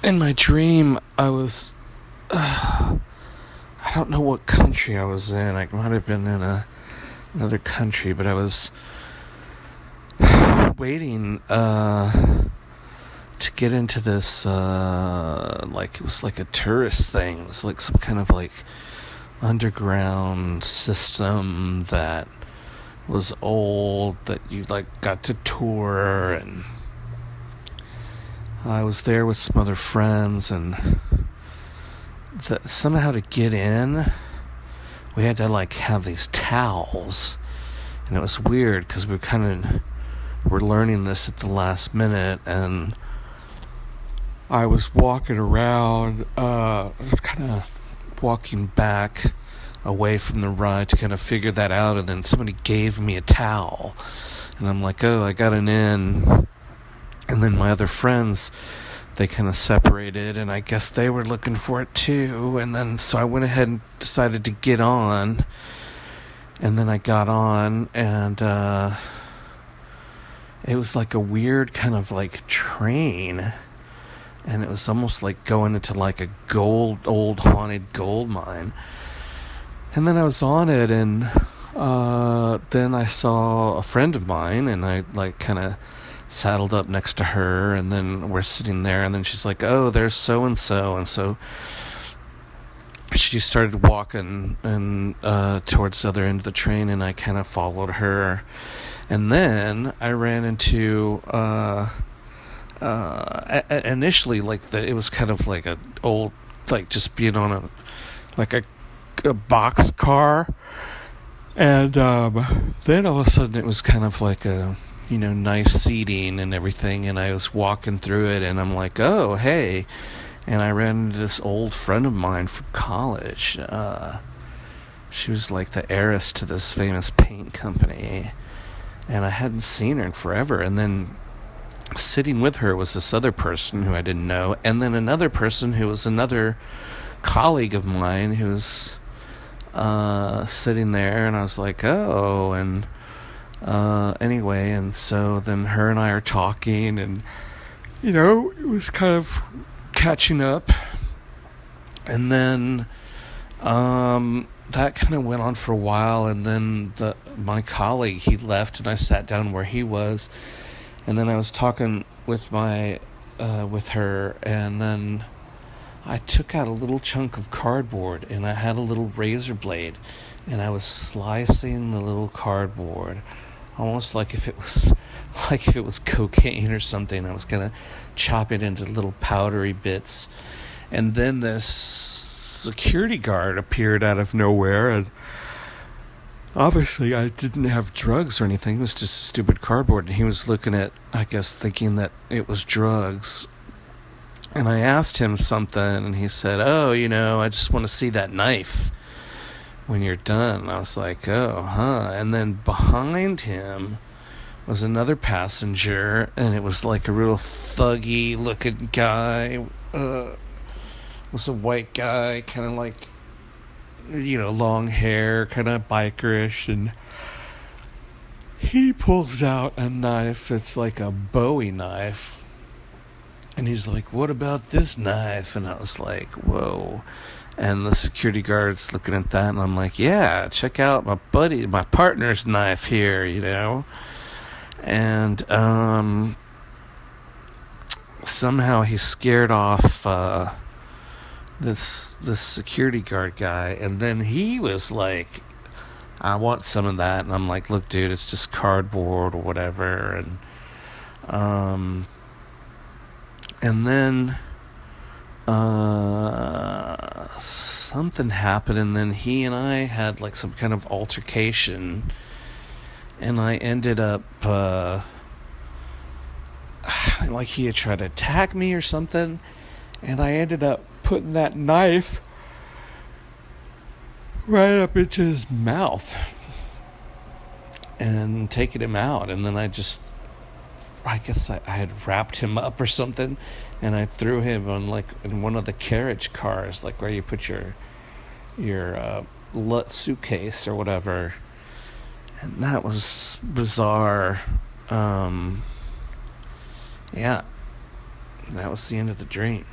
In my dream, I don't know what country I was in. I might have been in another country, but I was waiting to get into this, like, it was like a tourist thing. It was like some kind of like underground system that was old that you like got to tour, and I was there with some other friends, and somehow to get in we had to like have these towels, and it was weird because we're learning this at the last minute, and I was walking around, I was kind of walking back away from the ride to kind of figure that out, and then somebody gave me a towel, and I'm like, oh, I got an in. And then my other friends, they kind of separated, and I guess they were looking for it too, and then so I went ahead and decided to get on, and then I got on, and it was like a weird kind of like train, and it was almost like going into like a old haunted gold mine. And then I was on it, and then I saw a friend of mine, and I like kind of saddled up next to her, and then we're sitting there, and then she's like, oh, there's so and so she started walking and towards the other end of the train, and I kind of followed her, and then I ran into initially like it was kind of like a old, like just being on a box car, and then all of a sudden it was kind of like a nice seating and everything, and I was walking through it, and I'm like, oh, hey, and I ran into this old friend of mine from college. She was like the heiress to this famous paint company, and I hadn't seen her in forever, and then sitting with her was this other person who I didn't know, and then another person who was another colleague of mine who was sitting there, and I was like, oh, and anyway, and so then her and I are talking, and it was kind of catching up, and then that kind of went on for a while, and then my colleague, he left, and I sat down where he was, and then I was talking with with her, and then I took out a little chunk of cardboard, and I had a little razor blade, and I was slicing the little cardboard, almost like if it was cocaine or something. I was gonna chop it into little powdery bits, and then this security guard appeared out of nowhere, and obviously I didn't have drugs or anything. It was just stupid cardboard, and he was looking at, I guess, thinking that it was drugs. And I asked him something, and he said, oh, I just want to see that knife when you're done. And I was like, oh, huh. And then behind him was another passenger, and it was like a real thuggy looking guy. It was a white guy, kind of like, long hair, kind of bikerish, and he pulls out a knife that's like a Bowie knife. And he's like, what about this knife? And I was like, whoa. And the security guard's looking at that, and I'm like, yeah, check out my partner's knife here, And somehow he scared off this security guard guy, and then he was like, I want some of that. And I'm like, look, dude, it's just cardboard or whatever. And then something happened, and then he and I had like some kind of altercation, and I ended up like he had tried to attack me or something, and I ended up putting that knife right up into his mouth and taking him out. And then I guess I had wrapped him up or something, and I threw him on like in one of the carriage cars, like where you put your suitcase or whatever. And that was bizarre. Yeah, that was the end of the dream.